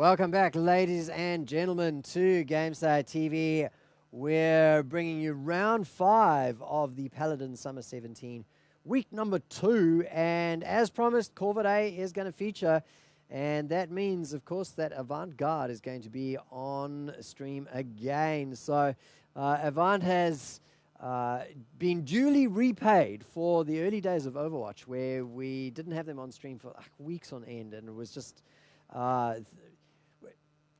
Welcome back, ladies and gentlemen, to GameStar TV. We're bringing you round 5 of the Paladin Summer 17, week number 2. And as promised, Corvidae is going to feature. And that means, of course, that Avant Garde is going to be on stream again. So Avant has been duly repaid for the early days of Overwatch, where we didn't have them on stream for weeks on end. And it was just...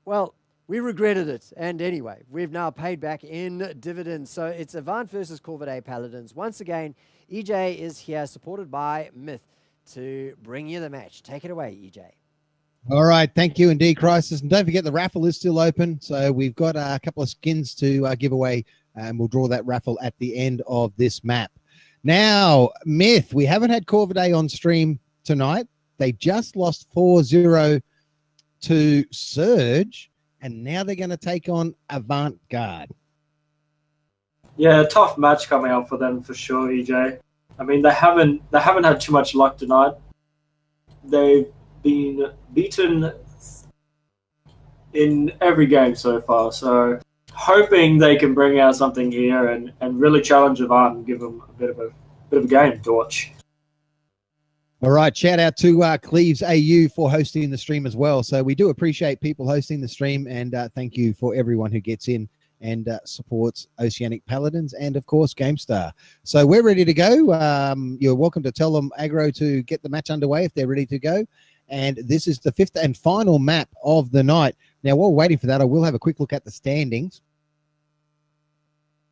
well, we regretted it. And anyway, we've now paid back in dividends. So it's Avant versus Corvidae Paladins. Once again, EJ is here, supported by Myth, to bring you the match. Take it away, EJ. All right. Thank you indeed, Crisis. And don't forget, the raffle is still open. So we've got a couple of skins to give away, and we'll draw that raffle at the end of this map. Now, Myth, we haven't had Corvidae on stream tonight. They just lost 4-0 to Surge, and now they're going to take on Avant Garde. Yeah, tough match coming up for them for sure, EJ. I mean, they haven't had too much luck tonight. They've been beaten in every game so far, so hoping they can bring out something here and really challenge Avant and give them a bit of a game to watch. All right, shout out to Cleves AU for hosting the stream as well. So we do appreciate people hosting the stream, and thank you for everyone who gets in and supports Oceanic Paladins and, of course, GameStar. So we're ready to go. You're welcome to tell them, Aggro, to get the match underway if they're ready to go. And this is the 5th and final map of the night. Now, while we're waiting for that, I will have a quick look at the standings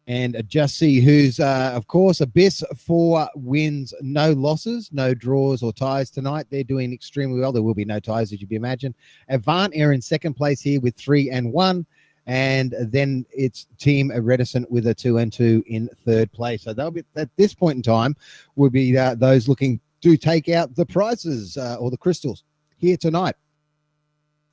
and just see who's, of course, Abyss 4 wins, no losses, no draws or ties tonight. They're doing extremely well. There will be no ties, as you'd imagine. Avant are in second place here with 3-1. And then it's Team Reticent with a 2-2 in third place. So they'll be, at this point in time, will be those looking to take out the prizes or the crystals here tonight.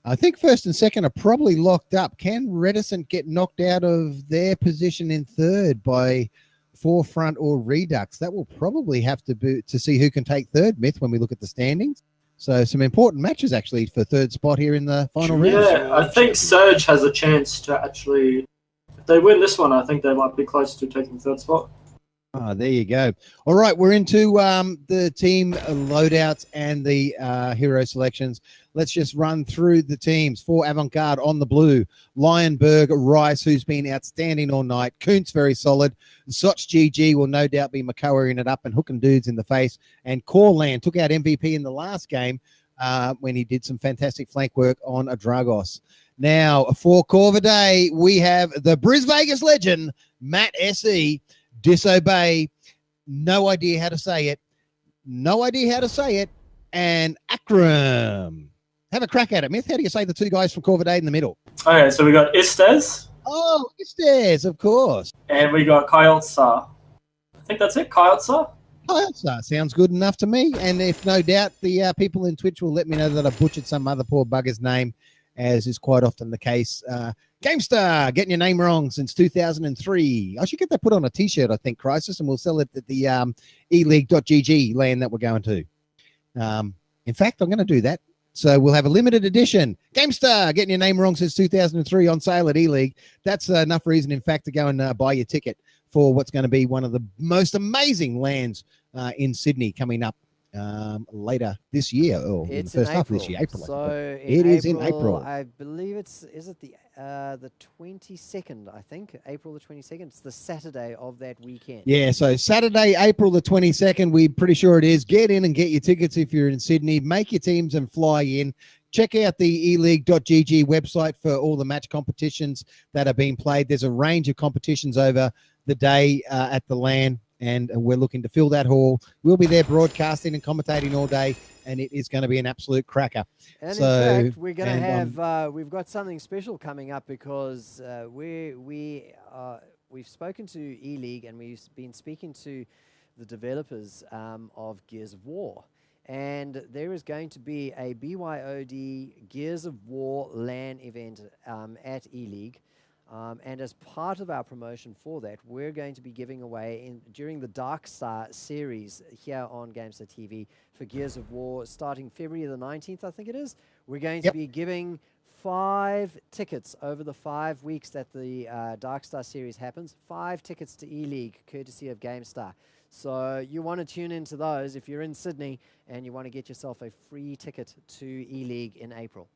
I think first and second are probably locked up. Can Reticent get knocked out of their position in third by Forefront or Redux? That will probably have to be to see who can take third, Myth, when we look at the standings. So some important matches, actually, for third spot here in the final round. Yeah, I think Surge has a chance to actually... If they win this one, I think they might be close to taking third spot. Ah, there you go. All right, we're into the team loadouts and the hero selections. Let's just run through the teams. For Avant Garde on the blue, Lionberg Rice, who's been outstanding all night. Kuntz, very solid. Soch GG will no doubt be Makoaing it up and hooking dudes in the face. And Corland took out MVP in the last game when he did some fantastic flank work on a Dragos. Now, for Corvidae, we have the Bris Vegas legend, Matt SE. Disobey, no idea how to say it, and Akram. Have a crack at it, Myth. How do you say the two guys from Corvidae in the middle? Okay, so we got Istes. Oh, Istes, of course. And we got Kyotsa. I think that's it, Kyotsa. Kyotsa sounds good enough to me. And if no doubt, the people in Twitch will let me know that I butchered some other poor bugger's name, as is quite often the case. GameStar, getting your name wrong since 2003. I should get that put on a T-shirt, I think, Crisis, and we'll sell it at the eleague.gg land that we're going to. In fact, I'm going to do that. So we'll have a limited edition. GameStar, getting your name wrong since 2003 on sale at eLeague. That's enough reason, in fact, to go and buy your ticket for what's going to be one of the most amazing lands in Sydney coming up later this year, or in the first half of this year, April. So it is in April. I believe is it the 22nd? I think April the 22nd. It's the Saturday of that weekend. Yeah, so Saturday, April the 22nd. We're pretty sure it is. Get in and get your tickets if you're in Sydney. Make your teams and fly in. Check out the eleague.gg website for all the match competitions that are being played. There's a range of competitions over the day at the LAN. And we're looking to fill that hall. We'll be there broadcasting and commentating all day, and it is going to be an absolute cracker. And in fact, we're going to have we've got something special coming up because we've spoken to eLeague and we've been speaking to the developers of Gears of War, and there is going to be a BYOD Gears of War LAN event at eLeague. And as part of our promotion for that, we're going to be giving away during the Dark Star series here on GameStar TV for Gears of War starting February the 19th, I think it is. We're going to be giving 5 tickets over the 5 weeks that the Dark Star series happens. 5 tickets to E-League, courtesy of GameStar. So you want to tune into those if you're in Sydney and you want to get yourself a free ticket to E-League in April.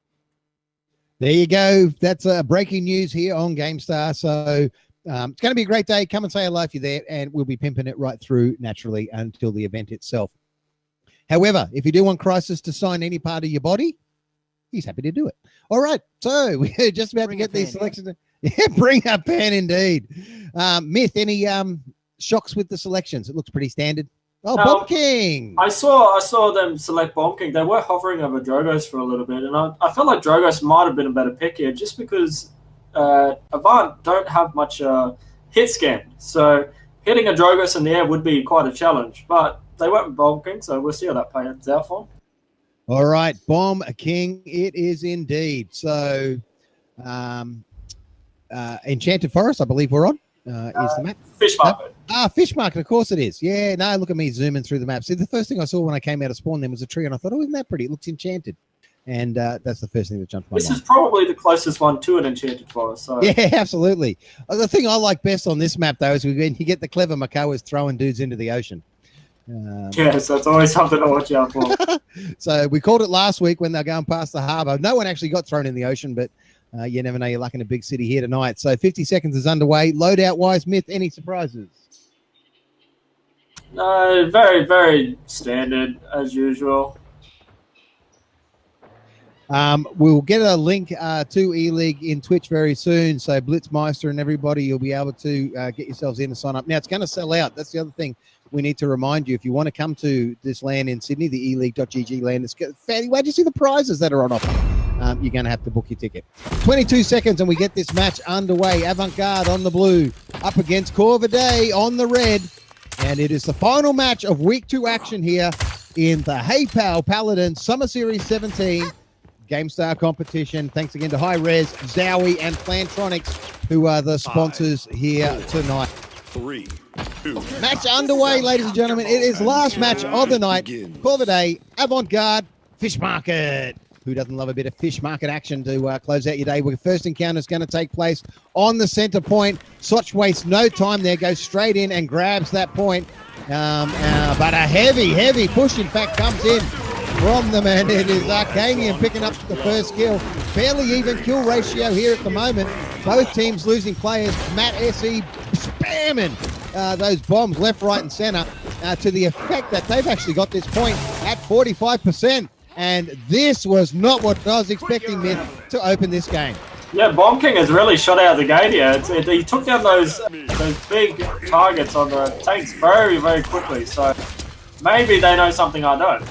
There you go. That's breaking news here on GameStar. So it's going to be a great day. Come and say hello if you're there, and we'll be pimping it right through naturally until the event itself. However, if you do want Crisis to sign any part of your body, he's happy to do it. All right. So we're just about to get these selections. Yeah, bring a pen indeed. Myth, any shocks with the selections? It looks pretty standard. Oh, Bomb King. I saw them select Bomb King. They were hovering over Drogos for a little bit, and I felt like Drogos might have been a better pick here just because Avant don't have much hit scan. So hitting a Drogos in the air would be quite a challenge. But they went with Bomb King, so we'll see how that pans out for them. All right, Bomb King it is indeed. So Enchanted Forest, I believe we're on. Is the map? Fish Market. Fish Market, of course it is. Yeah, no, look at me zooming through the map. See, the first thing I saw when I came out of spawn then was a tree, and I thought, oh, isn't that pretty? It looks enchanted. And that's the first thing that jumped my mind. This is probably the closest one to an Enchanted Forest. So. Yeah, absolutely. The thing I like best on this map, though, is when you get the clever Makoas throwing dudes into the ocean. Yes, that's always something to watch out for. So we called it last week when they're going past the harbour. No one actually got thrown in the ocean, but you never know. You're lucky in a big city here tonight. So 50 seconds is underway. Loadout-wise, Myth, any surprises? No, very, very standard as usual. We'll get a link to E-League in Twitch very soon. So Blitzmeister and everybody, you'll be able to get yourselves in and sign up. Now, it's going to sell out. That's the other thing we need to remind you. If you want to come to this land in Sydney, the eleague.gg land, it's fairly. Where'd you see the prizes that are on offer? You're going to have to book your ticket. 22 seconds and we get this match underway. Avant Garde on the blue up against Corvidae on the red. And it is the final match of week 2 action here in the HEYPAL Paladin Summer Series 17 GameStar competition. Thanks again to High Res, Zowie, and Plantronics, who are the sponsors here tonight. 3, 2. Match underway, ladies and gentlemen. It is last match of the night. Corvidae, Avant Garde, Fish Market. Who doesn't love a bit of Fish Market action to close out your day? Well, first encounter is going to take place on the center point. Soch wastes no time there, goes straight in and grabs that point. But a heavy push, in fact, comes in from them, and it is Arcanium picking up the first kill. Fairly even kill ratio here at the moment. Both teams losing players. Matt SE spamming those bombs left, right, and center to the effect that they've actually got this point at 45%. And this was not what I was expecting, Myth, to open this game. Yeah, Bomb King has really shot out of the gate here. He took down those big targets on the tanks very, very quickly. So maybe they know something I don't.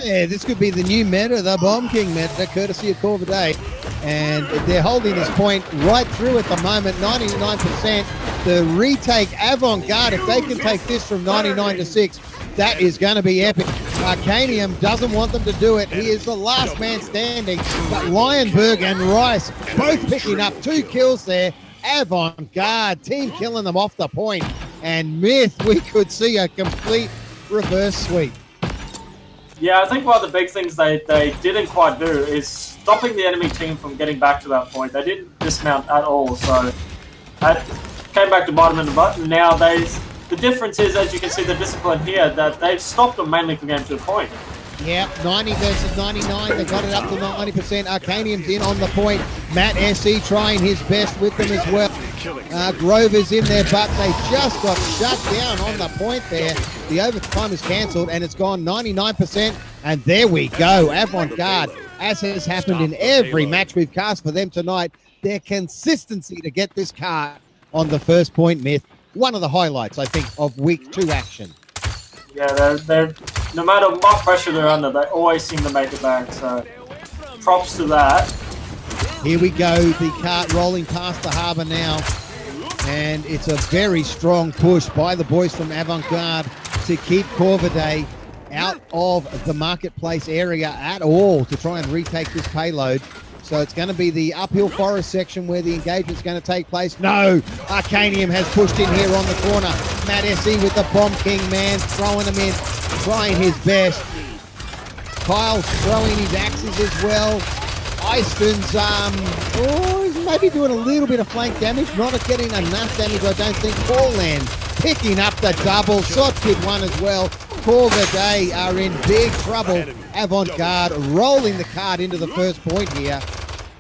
Yeah, this could be the new meta, the Bomb King meta, courtesy of Corvidae. And they're holding this point right through at the moment, 99%. The retake Avant Garde, if they can take this from 99 to 6, that is going to be epic. Arcanium doesn't want them to do it. He is the last man standing. But Lionberg and Rice both picking up 2 kills there. Avant Garde, team killing them off the point. And Myth, we could see a complete reverse sweep. Yeah, I think one of the big things they didn't quite do is stopping the enemy team from getting back to that point. They didn't dismount at all, so that came back to bite them in the butt. And now the difference is, as you can see, the discipline here, that they've stopped them mainly from getting to a point. Yeah, 90 versus 99. They got it up to 90%. Arcanium's in on the point. Matt SE trying his best with them as well. Grover's in there, but they just got shut down on the point there. The overtime is cancelled, and it's gone 99%. And there we go. Avant Garde, as has happened in every match we've cast for them tonight, their consistency to get this card on the first point, Myth. One of the highlights, I think, of week 2 action. Yeah, they're no matter what pressure they're under, they always seem to make it back. So props to that. Here we go, the cart rolling past the harbour now. And it's a very strong push by the boys from Avant Garde to keep Corvidae out of the marketplace area at all to try and retake this payload. So it's going to be the uphill forest section where the engagement's going to take place. No, Arcanium has pushed in here on the corner. Matt SE with the Bomb King, man, throwing them in, trying his best. Kyle's throwing his axes as well. Eiston's he's maybe doing a little bit of flank damage, not getting enough damage, I don't think. Corland picking up the double. Soch did one as well. Corvidae are in big trouble. Avant Garde rolling the card into the first point here.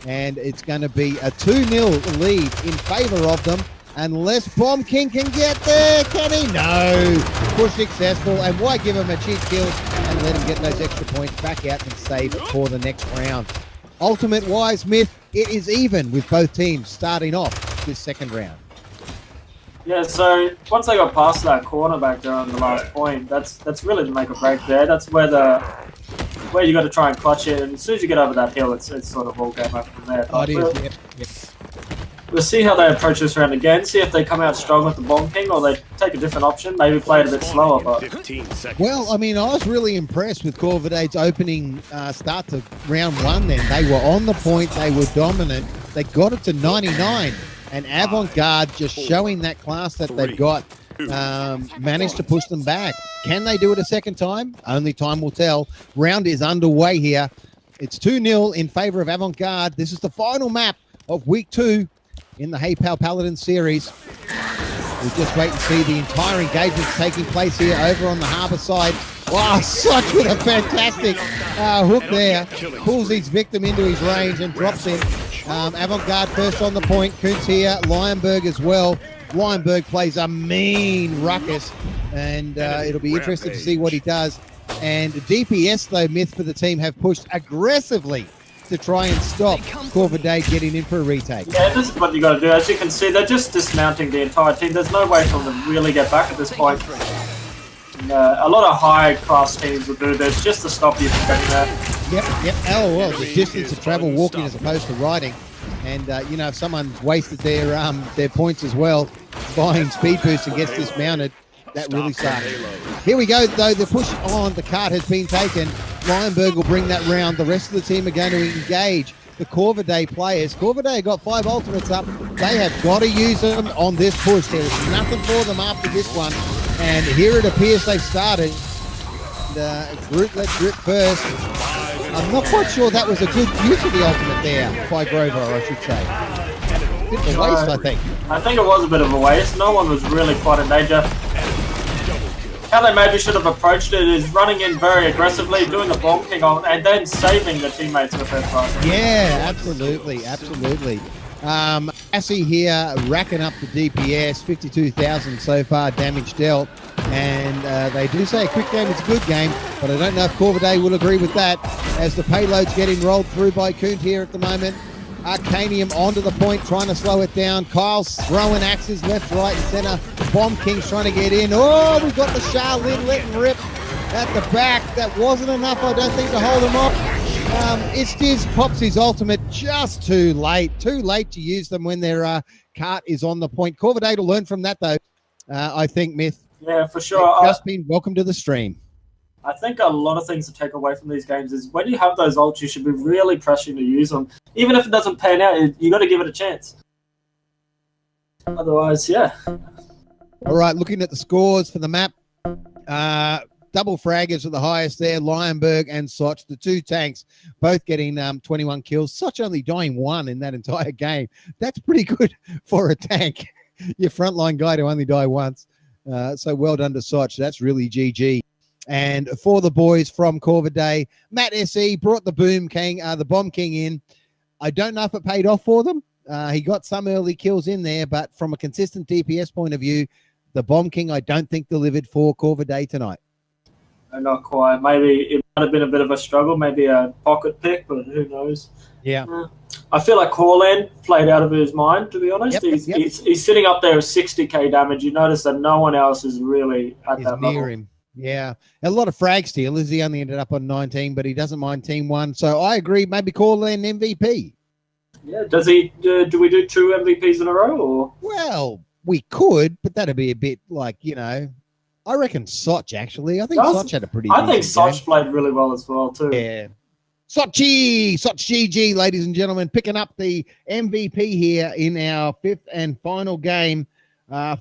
And it's going to be a 2-0 lead in favor of them. Unless Bomb King can get there. Can he? No. Push successful. And why give him a cheap kill and let him get those extra points back out and save for the next round. Ultimate-wise, Myth, it is even with both teams starting off this second round. Yeah, so once they got past that corner back there on the last point, that's really the make or break there. That's where you got to try and clutch it, and as soon as you get over that hill, it's sort of all game up from there. Oh, it is, yep. We'll see how they approach this round again, see if they come out strong with the Bomb King or they take a different option, maybe play it a bit slower. But well, I mean, I was really impressed with Corvidae's opening start to round one then. They were on the point, they were dominant, they got it to 99, and Avant Garde just showing that class that they've got, managed to push them back. Can they do it a second time? Only time will tell. Round is underway here. It's 2-0 in favor of Avant Garde. This is the final map of week 2 in the HEYPAL Paladin series. We'll just wait and see the entire engagement taking place here over on the harbour side. Wow, Soch with a fantastic hook there. Pulls his victim into his range and drops him. Avant Garde first on the point. Kuntz here, Lionberg as well. Lionberg plays a mean ruckus, and it'll be interesting to see what he does. And DPS, though, Myth for the team have pushed aggressively to try and stop Corvidae getting in for a retake. Yeah, this is what you got to do. As you can see, they're just dismounting the entire team. There's no way for them to really get back at this point. A lot of high-class teams will do this just to stop you from getting there. Yep. Oh, well, the distance of travel walking as opposed to riding. And, if someone's wasted their points as well, buying speed boost and gets dismounted, that really sucks. Here we go, though. The push on the cart has been taken. Lionberg will bring that round. The rest of the team are going to engage the Corvidae players. Corvidae got 5 ultimates up. They have got to use them on this push. There is nothing for them after this one. And here it appears they've started. Group, let's grip first. I'm not quite sure that was a good use of the ultimate there by Grover, I should say. A bit of a waste, I think. I think it was a bit of a waste. No one was really quite in danger. How they maybe should have approached it is running in very aggressively, doing the Bomb King on, and then saving the teammates with their fire. Yeah, absolutely. Assy here racking up the DPS, 52,000 so far damage dealt. And they do say a quick game is a good game, but I don't know if Corvidae will agree with that as the payload's getting rolled through by Kunt here at the moment. Arcanium onto the point, trying to slow it down. Kyle's throwing axes left, right, and centre. Bomb King's trying to get in. Oh, we've got the Charlene letting rip at the back. That wasn't enough, I don't think, to hold him off. Istiz pops his ultimate just too late. Too late to use them when their cart is on the point. Corvidae will learn from that, though, I think, Myth. Yeah, for sure. Just been welcome to the stream. I think a lot of things to take away from these games is when you have those ults, you should be really pressing to use them. Even if it doesn't pan out, you got to give it a chance. Otherwise, yeah. All right, looking at the scores for the map. Double fraggers are the highest there. Lionberg and Soch, the two tanks, both getting 21 kills. Soch only dying 1 in that entire game. That's pretty good for a tank. Your frontline guy to only die once. So well done to Soch. That's really GG. And for the boys from Corvidae, Matt SE brought the Bomb King in. I don't know if it paid off for them. He got some early kills in there, but from a consistent DPS point of view, the Bomb King I don't think delivered for Corvidae tonight. Not quite. Maybe it might have been a bit of a struggle, maybe a pocket pick, but who knows? Yeah. I feel like Corland played out of his mind, to be honest. Yep. He's sitting up there with 60k damage. You notice that no one else is really at that near level. Him. Yeah, a lot of frag stealers. He only ended up on 19, but he doesn't mind team 1. So I agree. Maybe Corland MVP. Yeah. Does he? Do we do 2 MVPs in a row? Or? Well, we could, but that'd be a bit like I reckon Soch actually. I think Soch had a pretty. I think Soch game. Played really well as well too. Yeah. Soch GG, ladies and gentlemen, picking up the MVP here in our 5th and final game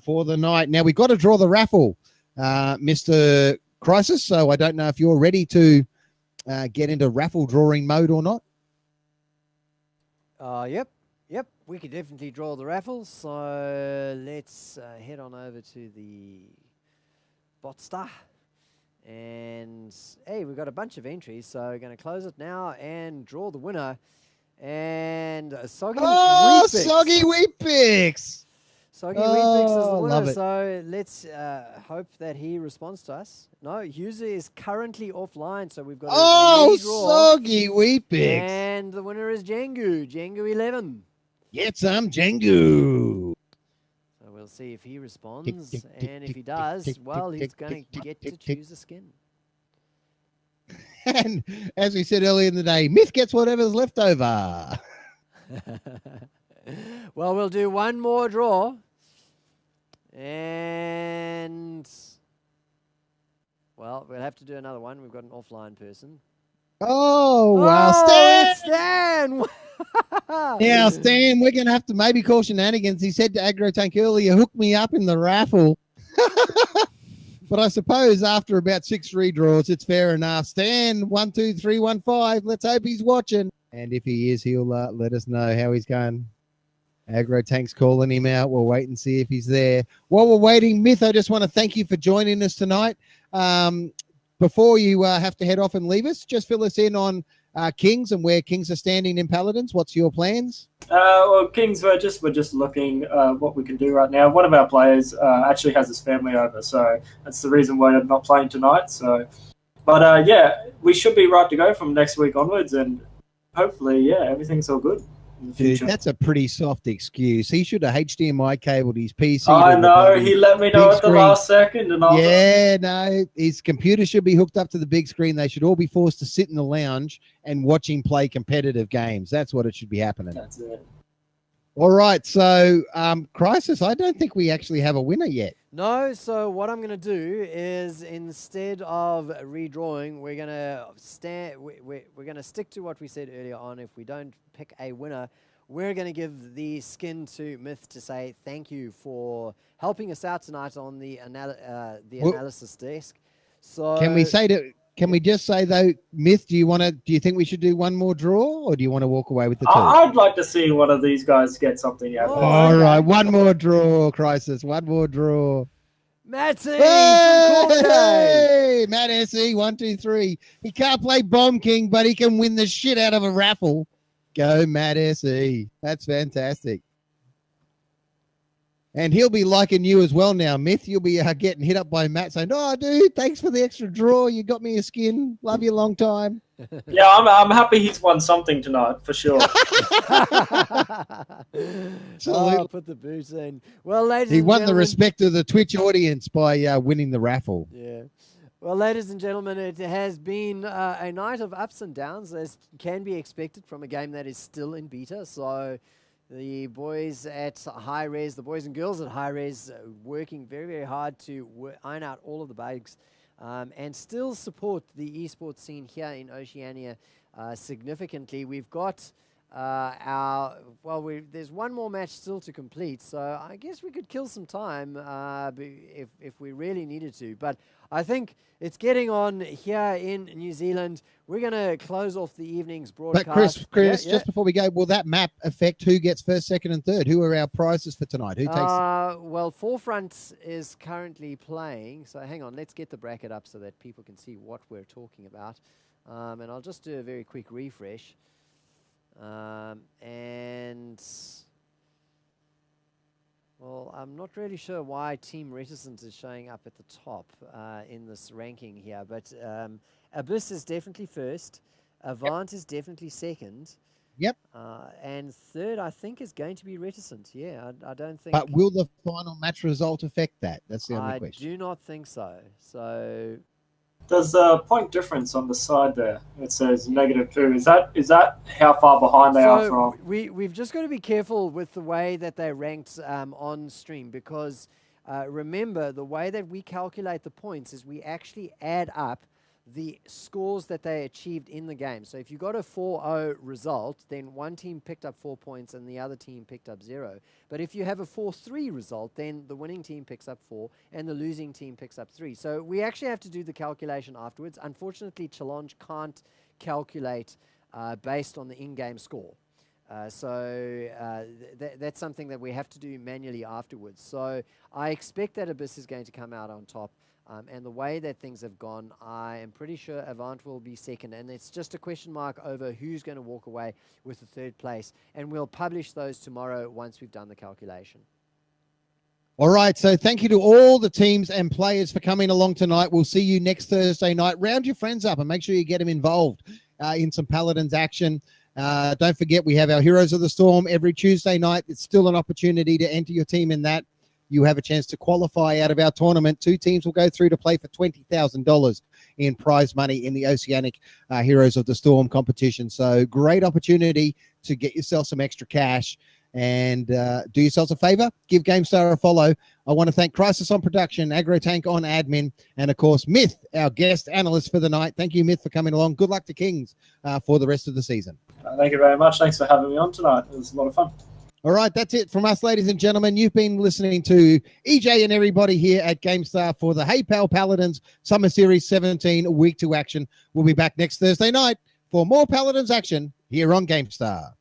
for the night. Now we've got to draw the raffle. Mr. Crisis, so I don't know if you're ready to get into raffle drawing mode or not. Yep. We could definitely draw the raffle. So let's head on over to the Botsta. And hey, we've got a bunch of entries, so we're going to close it now and draw the winner. And Soggy Weet-Bix. Soggy Weet-Bix! Soggy Weet-Bix is the love winner, it. so let's hope that he responds to us. No, user is currently offline, so we've got Oh, redraw. Soggy Weet-Bix! And the winner is Jengu 11. Get some Jengu! So we'll see if he responds, and if he does, well, he's going to get to choose a skin. And as we said earlier in the day, Myth gets whatever's left over. Well, we'll do one more draw. And, well, we'll have to do another one. We've got an offline person. Oh, wow. Stan! It's Stan! Now, Stan, we're going to have to maybe call shenanigans. He said to Aggro Tank earlier, hook me up in the raffle. But I suppose after about 6 redraws, it's fair enough. Stan, 1, 2, 3, 1, 5. Let's hope he's watching. And if he is, he'll let us know how he's going. Aggro Tank's calling him out. We'll wait and see if he's there. While we're waiting, Myth, I just want to thank you for joining us tonight. Before you have to head off and leave us, just fill us in on Kings and where Kings are standing in Paladins. What's your plans? Well, Kings, we're just looking what we can do right now. One of our players actually has his family over, so that's the reason why I'm not playing tonight. So, but yeah, we should be right to go from next week onwards, and hopefully, yeah, everything's all good in the future. Dude, that's a pretty soft excuse. He should have HDMI cabled his PC. I know, he let me know at the last second, and I was like, no, his computer should be hooked up to the big screen. They should all be forced to sit in the lounge and watch him play competitive games. That's what it should be happening. That's it. All right, so Crisis, I don't think we actually have a winner yet. No, so what I'm going to do is instead of redrawing, we're going to we're going to stick to what we said earlier on. If we don't pick a winner, we're going to give the skin to Myth to say thank you for helping us out tonight on the analysis desk. So can we just say though, Myth, do you think we should do one more draw, or do you want to walk away with the two? I'd like to see one of these guys get something out of it. All right, one more draw, Crisis. One more draw. Matt C. Hey, Matt SE, 1, 2, 3. He can't play Bomb King, but he can win the shit out of a raffle. Go, Matt SE. That's fantastic. And he'll be liking you as well now, Myth. You'll be getting hit up by Matt saying, "Oh, dude, thanks for the extra draw. You got me a skin. Love you a long time." Yeah, I'm happy he's won something tonight, for sure. Oh, put the boots in. Well, he won the respect of the Twitch audience by winning the raffle. Yeah. Well, ladies and gentlemen, it has been a night of ups and downs, as can be expected from a game that is still in beta. So the boys at High Res, the boys and girls at High Res, working very, very hard to iron out all of the bugs and still support the esports scene here in Oceania significantly. We've got there's one more match still to complete, so I guess we could kill some time if we really needed to. But I think it's getting on here in New Zealand. We're going to close off the evening's broadcast. But Chris, just before we go, will that map affect who gets first, second, and third? Who are our prizes for tonight? Who takes? Well, Forefront is currently playing. So hang on, let's get the bracket up so that people can see what we're talking about. And I'll just do a very quick refresh. Well, I'm not really sure why Team Reticent is showing up at the top in this ranking here, but Abyss is definitely first, Avant is definitely second. Yep. And third, I think, is going to be Reticent. Yeah, I don't think... But will the final match result affect that? That's the only question. I do not think so. So... There's a point difference on the side there. It says -2. Is that how far behind they are from? We've just got to be careful with the way that they're ranked on stream, because remember, the way that we calculate the points is we actually add up the scores that they achieved in the game. So if you got a 4-0 result, then one team picked up 4 points and the other team picked up 0. But if you have a 4-3 result, then the winning team picks up 4 and the losing team picks up 3. So we actually have to do the calculation afterwards. Unfortunately, Challenge can't calculate based on the in-game score. That's something that we have to do manually afterwards. So I expect that Abyss is going to come out on top. And the way that things have gone, I am pretty sure Avant will be second. And it's just a question mark over who's going to walk away with the third place. And we'll publish those tomorrow once we've done the calculation. All right, so thank you to all the teams and players for coming along tonight. We'll see you next Thursday night. Round your friends up and make sure you get them involved in some Paladins action. Don't forget, we have our Heroes of the Storm every Tuesday night. It's still an opportunity to enter your team in that. You have a chance to qualify out of our tournament. 2 teams will go through to play for $20,000 in prize money in the Oceanic Heroes of the Storm competition. So great opportunity to get yourself some extra cash. And do yourselves a favor, give GameStar a follow. I want to thank Crisis on production, AgroTank on admin, and of course, Myth, our guest analyst for the night. Thank you, Myth, for coming along. Good luck to Kings for the rest of the season. Thank you very much. Thanks for having me on tonight. It was a lot of fun. All right, that's it from us, ladies and gentlemen. You've been listening to EJ and everybody here at GameStar for the HEYPAL Paladins Summer Series 17 Week 2 action. We'll be back next Thursday night for more Paladins action here on GameStar.